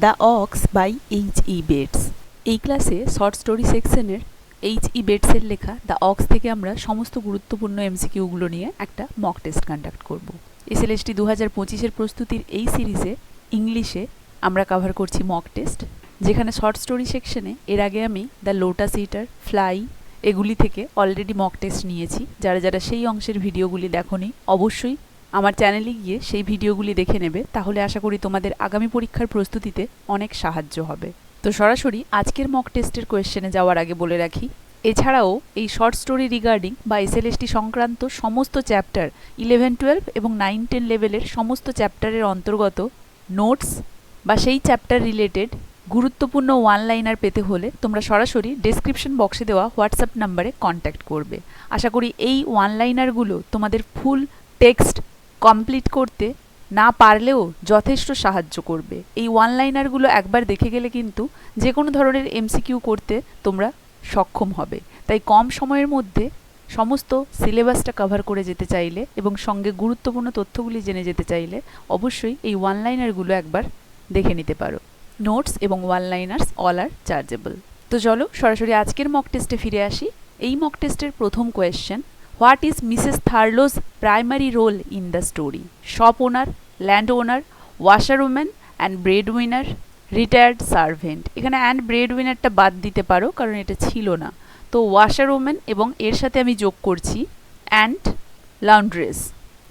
The ox by H.E. Bets. এই ক্লাসে short story সেকশনের H.E. বেটসের লেখা দ্য অক্স থেকে আমরা সমস্ত গুরুত্বপূর্ণ এমসিকিউগুলো নিয়ে একটা মক টেস্ট কন্ডাক্ট করব। SLST 2025-এর প্রস্তুতির এই সিরিজে ইংলিশে আমরা কভার করছি মক টেস্ট, যেখানে শর্ট স্টোরি সেকশনে এর আগে আমি দ্য লোটাস ইটার, ফ্লাই এগুলি থেকে অলরেডি মক টেস্ট নিয়েছি। যারা যারা সেই অংশের ভিডিওগুলি দেখোনি অবশ্যই আমার চ্যানেলে গিয়ে সেই ভিডিওগুলি দেখে নেবে, তাহলে আশা করি তোমাদের আগামী পরীক্ষার প্রস্তুতিতে অনেক সাহায্য হবে। তো সরাসরি আজকের মক টেস্টের কোয়েশ্চেনে যাওয়ার আগে বলে রাখি, এছাড়াও এই শর্ট স্টোরি রিগার্ডিং বা SLST সংক্রান্ত সমস্ত চ্যাপ্টার 11, 12 এবং 9, 10 লেভেলের সমস্ত চ্যাপ্টারের অন্তর্গত নোটস বা সেই চ্যাপ্টার রিলেটেড গুরুত্বপূর্ণ ওয়ান লাইনার পেতে হলে তোমরা সরাসরি ডেসক্রিপশন বক্সে দেওয়া হোয়াটসঅ্যাপ নাম্বারে কন্ট্যাক্ট করবে। আশা করি এই ওয়ান লাইনারগুলো তোমাদের ফুল টেক্সট কমপ্লিট করতে না পারলেও যথেষ্ট সাহায্য করবে। এই ওয়ান লাইনারগুলো একবার দেখে গেলে কিন্তু যে কোনো ধরনের MCQ করতে তোমরা সক্ষম হবে। তাই কম সময়ের মধ্যে সমস্ত সিলেবাসটা কভার করে যেতে চাইলে এবং সঙ্গে গুরুত্বপূর্ণ তথ্যগুলি জেনে যেতে চাইলে অবশ্যই এই ওয়ান লাইনারগুলো একবার দেখে নিতে পারো। নোটস এবং ওয়ান লাইনার্স অল আর চার্জেবল। তো চলো সরাসরি আজকের মক টেস্টে ফিরে আসি। এই মক টেস্টের প্রথম question, what is Mrs Thurlow's primary role in the story? Shop owner, land owner, washer woman and bread winner, retired servant. এখানে অ্যান্ড ব্রেড উইনারটা বাদ দিতে পারো কারণ এটা ছিল না। তো ওয়াশার উম্যান এবং এর সাথে আমি যোগ করছি অ্যান্ড লাউন্ড্রেস,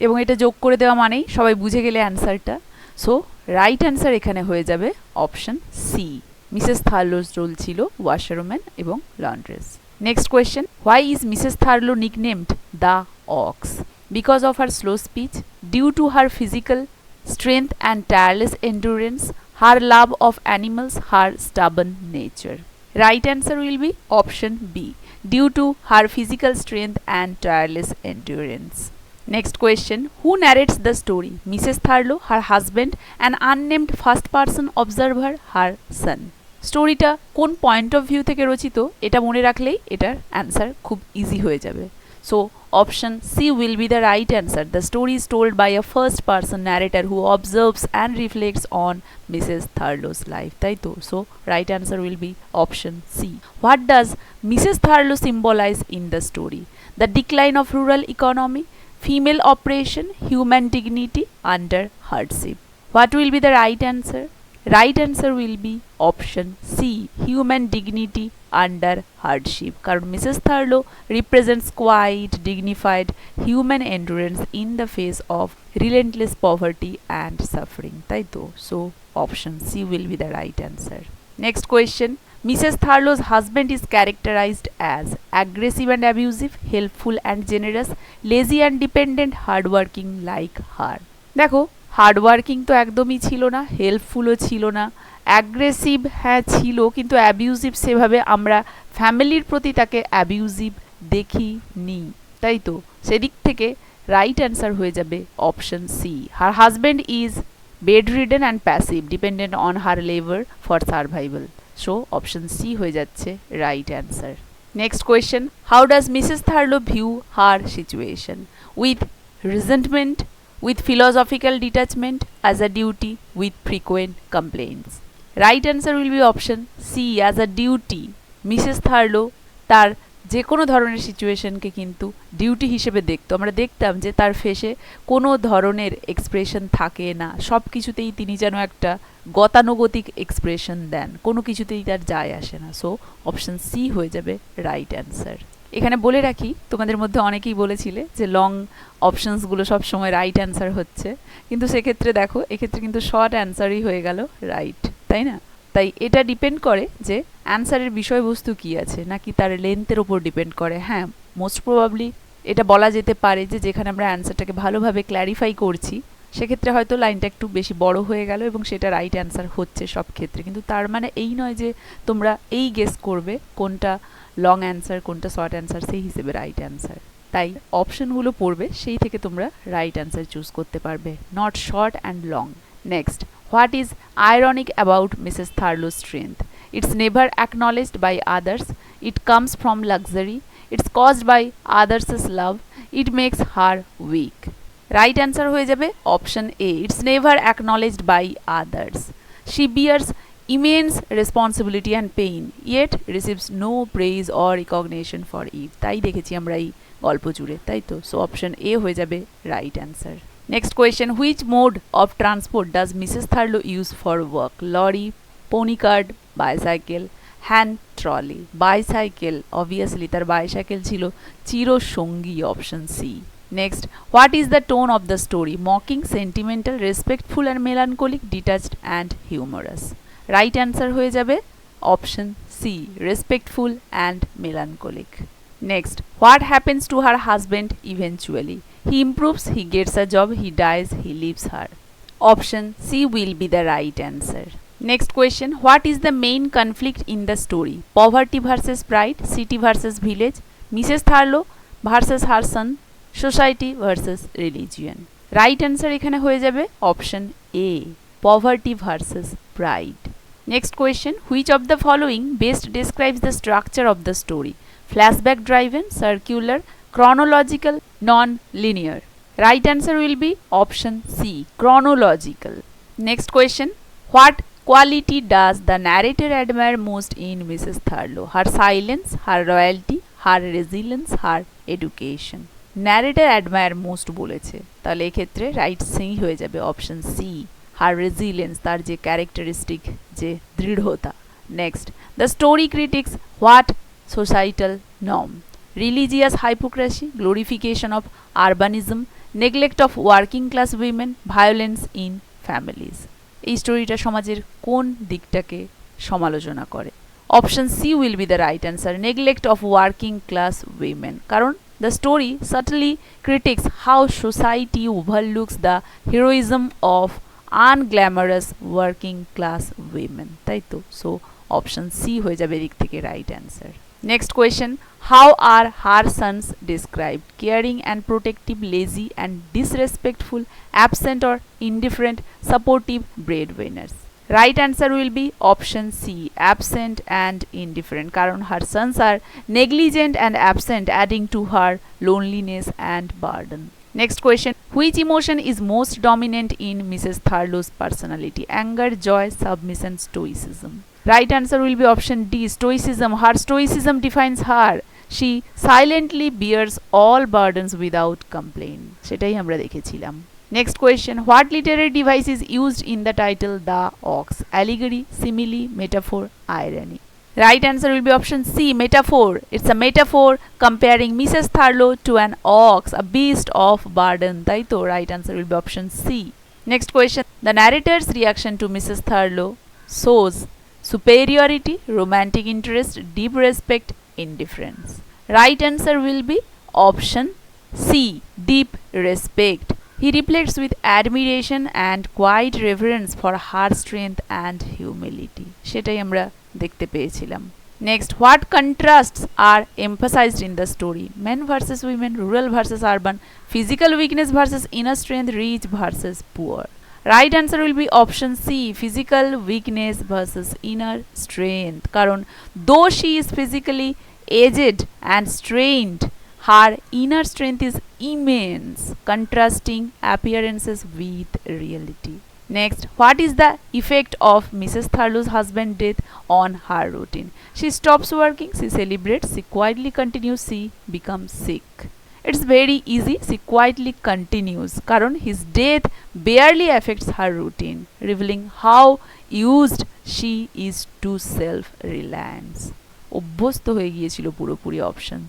এবং এটা যোগ করে দেওয়া মানেই সবাই বুঝে গেলে অ্যান্সারটা। সো রাইট অ্যান্সার এখানে হয়ে যাবে অপশন সি। মিসেস থার্লোজ রোল ছিল ওয়াশার উম্যান এবং লাউন্ড্রেস। Next question, why is Mrs. Thurlow nicknamed the Ox? Because of her slow speech, due to her physical strength and tireless endurance, her love of animals, her stubborn nature. Right answer will be option B, due to her physical strength and tireless endurance. Next question, who narrates the story? Mrs. Thurlow, her husband, an unnamed first person observer, her son. স্টোরিটা কোন point of view থেকে রচিত এটা মনে রাখলেই এটার answer খুব easy হয়ে যাবে। So option C will be the right answer. The story is told by a first person narrator who observes and reflects on Mrs Thurlow's life, তাই তো? So right answer will be option C. What does Mrs Thurlow symbolize in the story? The decline of rural economy, female operation, human dignity under hardship. What will be the right answer? Right answer will be option C, human dignity under hardship. কারণ Mrs থার্লো represents quite dignified human endurance in the face of relentless poverty and suffering, তাই তো? So option C will be the right answer. Next question, Mrs. Thurlow's husband is characterized as aggressive and abusive, helpful and generous, lazy and dependent, hardworking like her. দেখো hardworking তো একদমই ছিল না, হেল্পফুলও ছিল না, aggressive হ্যাঁ ছিল, কিন্তু অ্যাবিউজিভ সেভাবে আমরা ফ্যামিলির প্রতি তাকে অ্যাবিউজিভ দেখিনি, তাই তো? সেদিক থেকে রাইট অ্যান্সার হয়ে যাবে option C. Her husband is bed ridden and passive, dependent on her labour for survival. So option C হয়ে যাচ্ছে right answer. Next question, how does Mrs Thurlow view her situation? With resentment, with philosophical detachment, as a duty, with frequent complaints. Right answer will be option C, as a duty. Mrs Thurlow তার যে কোনো ধরনের সিচুয়েশনকে কিন্তু duty হিসেবে দেখতো। আমরা দেখতাম যে তার ফেসে কোনো ধরনের এক্সপ্রেশন থাকে না, সব কিছুতেই তিনি যেন একটা গতানুগতিক এক্সপ্রেশন দেন, কোনো কিছুতেই তার যায় আসে না। সো অপশন সি হয়ে যাবে রাইট অ্যান্সার। এখানে বলে রাখি, তোমাদের মধ্যে অনেকেই বলেছিলে যে লং অপশনসগুলো সব সময় রাইট অ্যান্সার হচ্ছে, কিন্তু সেক্ষেত্রে দেখো এক্ষেত্রে কিন্তু শর্ট অ্যান্সারই হয়ে গেল রাইট, তাই না? তাই এটা ডিপেন্ড করে যে অ্যান্সারের বিষয়বস্তু কী আছে নাকি তার লেন্থের ওপর ডিপেন্ড করে। হ্যাঁ, মোস্ট প্রবাবলি এটা বলা যেতে পারে যে যেখানে আমরা অ্যান্সারটাকে ভালোভাবে ক্ল্যারিফাই করছি সেক্ষেত্রে হয়তো লাইনটা একটু বেশি বড় হয়ে গেল এবং সেটা রাইট অ্যান্সার হচ্ছে সব ক্ষেত্রে, কিন্তু তার মানে এই নয় যে তোমরা এই গেস করবে কোনটা লং অ্যান্সার কোনটা শর্ট অ্যান্সার সেই হিসেবে রাইট অ্যান্সার। তাই অপশনগুলো পড়বে সেই থেকে তোমরা রাইট অ্যান্সার চুজ করতে পারবে, not short and long. Next, what is ironic about Mrs Thurlow's strength? It's never acknowledged by others, it comes from luxury, it's caused by others' love, it makes her weak. Right answer হয়ে যাবে option A, it's never acknowledged by others. She bears immense responsibility and pain, yet receives no praise or recognition for it. তাই দেখেছি আমরা এই গল্প জুড়ে, তাই তো? সো অপশন এ হয়ে যাবে right answer. Next question, which mode of transport does Mrs Thurlow use for work? Lorry, pony cart, bicycle, hand trolley. Bicycle, obviously তার বাইসাইকেল ছিল চিরসঙ্গী, option C. Next, what is the tone of the story? Mocking, sentimental, respectful and melancholic, detached and humorous. Right answer হয়ে যাবে option C, respectful and melancholic. Next, what happens to her husband eventually? He improves, he gets a job, he dies, he leaves her. Option C will be the right answer. Next question, what is the main conflict in the story? Poverty versus pride, city versus village, Mrs. Thurlow versus her son, society versus religion. Right answer এখানে হয়ে যাবে option A, poverty versus pride. Next question, which of the following best describes the structure of the story? Flashback driven, circular, chronological, non-linear. Right answer will be option C, chronological. Next question, what quality does the narrator admire most in Mrs. Thurlow? Her silence, her loyalty, her resilience, her education. Narrator admire most বলেছে, তাহলে এক্ষেত্রে right C হয়ে যাবে option C, হার resilience, তার যে characteristic, যে দৃঢ়তা। Next, the story critics what societal norm? Religious hypocrisy, glorification of urbanism, neglect of working class women, violence in families. এই স্টোরিটা সমাজের কোন দিকটাকে সমালোচনা করে? Option C will be the right answer, neglect of working class women. কারণ the story subtly critics how society overlooks the heroism of unglamorous working class women, তাই তো? সো অপশন সি হয়ে যাবে এদিক থেকে right answer. Next question, how are her sons described? Caring and protective, lazy and disrespectful, absent or indifferent, supportive, breadwinners. Right answer will be option C, absent and indifferent. কারণ her sons are negligent and absent, adding to her loneliness and burden. Next question, which emotion is most dominant in Mrs. Thurlow's personality? Anger, joy, submission, stoicism. Right answer will be option D, stoicism. Her stoicism defines her. She silently bears all burdens without complaint. সেটাই আমরা দেখেছিলাম। Next question, what literary device is used in the title The Ox? Allegory, simile, metaphor, irony. Right answer will be option C, metaphor. It's a metaphor comparing Mrs. Thurlow to an ox, a beast of burden. তাই তো? Right answer will be option C. Next question, the narrator's reaction to Mrs. Thurlow shows superiority, romantic interest, deep respect, indifference. Right answer will be option C, deep respect. He reflects with admiration and quiet reverence for her strength and humility. সেটাই আমরা দেখতে পেয়েছিলাম। Next, what contrasts are emphasized in the story? Men versus women, rural versus urban, physical weakness versus inner strength, rich versus poor. Right answer will be option C, physical weakness versus inner strength. কারণ though she is physically aged and strained, her inner strength is immense, contrasting appearances with reality. Next, what is the effect of Mrs. Thurlow's husband's death on her routine? She stops working, she celebrates, she quietly continues, she becomes sick. It's very easy, she quietly continues কারণ his death barely affects her routine, revealing how used she is to self-reliance. অভ্যস্ত হয়ে গিয়েছিল পুরোপুরি, option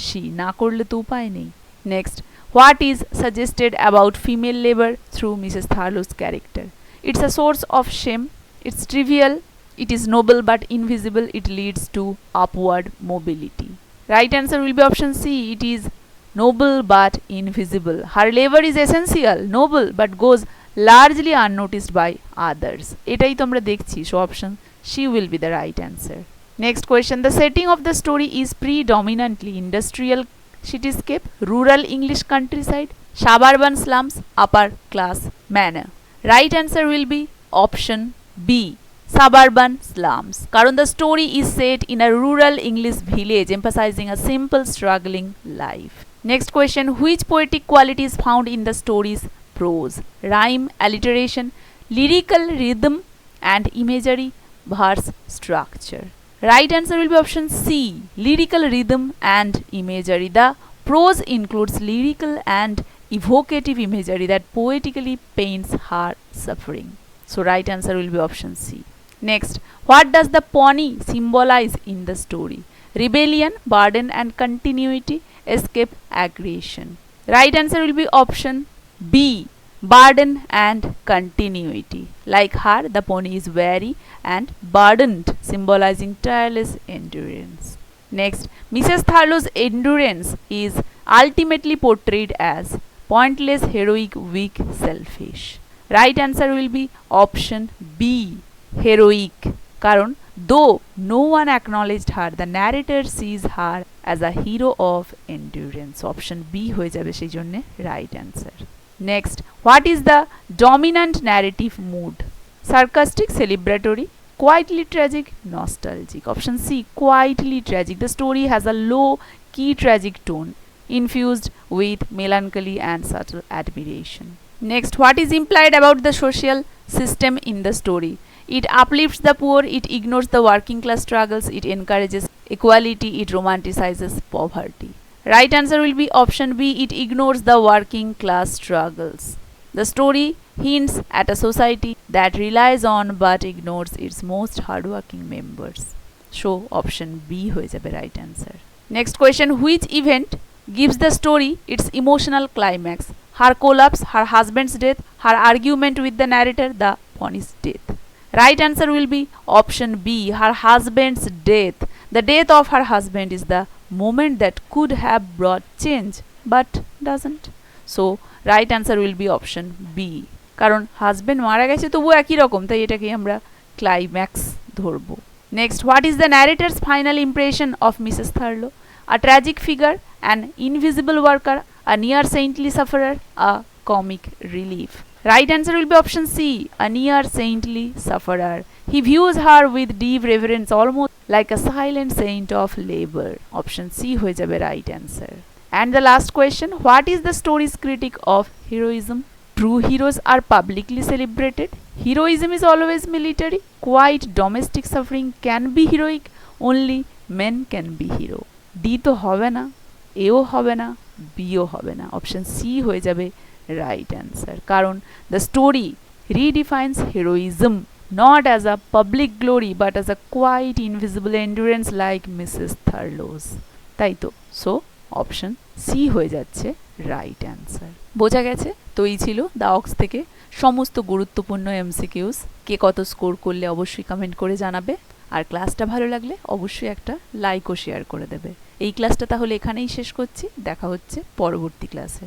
C, না করলে তো উপায় নেই। Next, what is suggested about female labour through Mrs Thurlow's character? It's a source of shame, it's trivial, it is noble but invisible, it leads to upward mobility. Right answer will be option C, it is noble but invisible. Her labor is essential, noble but goes largely unnoticed by others. এটাই তো আমরা দেখছি, so option C will be the right answer. Next question, the setting of the story is predominantly industrial cityscape, rural English countryside, suburban slums, upper class manor. Right answer will be option B, suburban slums. কারণ the story is set in a rural English village, emphasizing a simple struggling life. Next question, which poetic quality is found in the story's prose? Rhyme, alliteration, lyrical rhythm, and imagery verse structure. Right answer will be option C, lyrical rhythm and imagery. The prose includes lyrical and evocative imagery that poetically paints her suffering. So right answer will be option C. Next, what does the pony symbolize in the story? Rebellion, burden and continuity, escape, aggression. Right answer will be option B, burden and continuity. Like her, the pony is weary and burdened, symbolizing tireless endurance. Next, Mrs. Tharlow's endurance is ultimately portrayed as pointless, heroic, weak, selfish. Right answer will be option B, heroic. কারণ though no one acknowledged her, the narrator sees her as a hero of endurance. Option B হয়ে যাবে সেই জন্য right answer. Next, what is the dominant narrative mood? Sarcastic, celebratory, quietly tragic, nostalgic. Option C, quietly tragic. The story has a low key tragic tone infused with melancholy and subtle admiration. Next, what is implied about the social system in the story? It uplifts the poor, it ignores the working class struggles, it encourages equality, it romanticizes poverty. Right answer will be option B, it ignores the working class struggles. The story hints at a society that relies on but ignores its most hardworking members. So option B হয়ে যাবে right answer. Next question, which event gives the story its emotional climax? Her collapse, her husband's death, her argument with the narrator, the pony's death. Right answer will be option B, her husband's death. The death of her husband is the moment that could have brought change but doesn't. So right answer will be option B, কারণ husband মারা গেছে তবু একই রকম, তাই এটাকে আমরা climax ধরবো। Next, what is the narrator's final impression of Mrs. Tharlow? A tragic figure, an invisible worker, a near saintly sufferer, a comic relief. Right answer will be option C, a near saintly sufferer. He views her with deep reverence, almost like a silent saint of labor. Option C হয়ে যাবে right answer. And the last question, what is the story's critic of heroism? True heroes are publicly celebrated. Heroism is always military. Quiet domestic suffering can be heroic. Only men can be hero. D তো হবে না, এও হবে না, bio হবে না। Option C হয়ে যাবে right answer, কারণ the story redefines heroism not as a public glory but as a quiet invisible endurance like Mrs. Tharlow's. তাই তো, সো অপশন সি হয়ে যাচ্ছে রাইট অ্যান্সার। বোঝা গেছে? তো এই ছিল দ্য অক্স থেকে সমস্ত গুরুত্বপূর্ণ এমসিকিউস। কে কত স্কোর করলে অবশ্যই কমেন্ট করে জানাবে, আর ক্লাসটা ভালো লাগলে অবশ্যই একটা লাইক ও শেয়ার করে দেবে। এই ক্লাসটা তাহলে এখানেই শেষ করছি, দেখা হচ্ছে পরবর্তী ক্লাসে।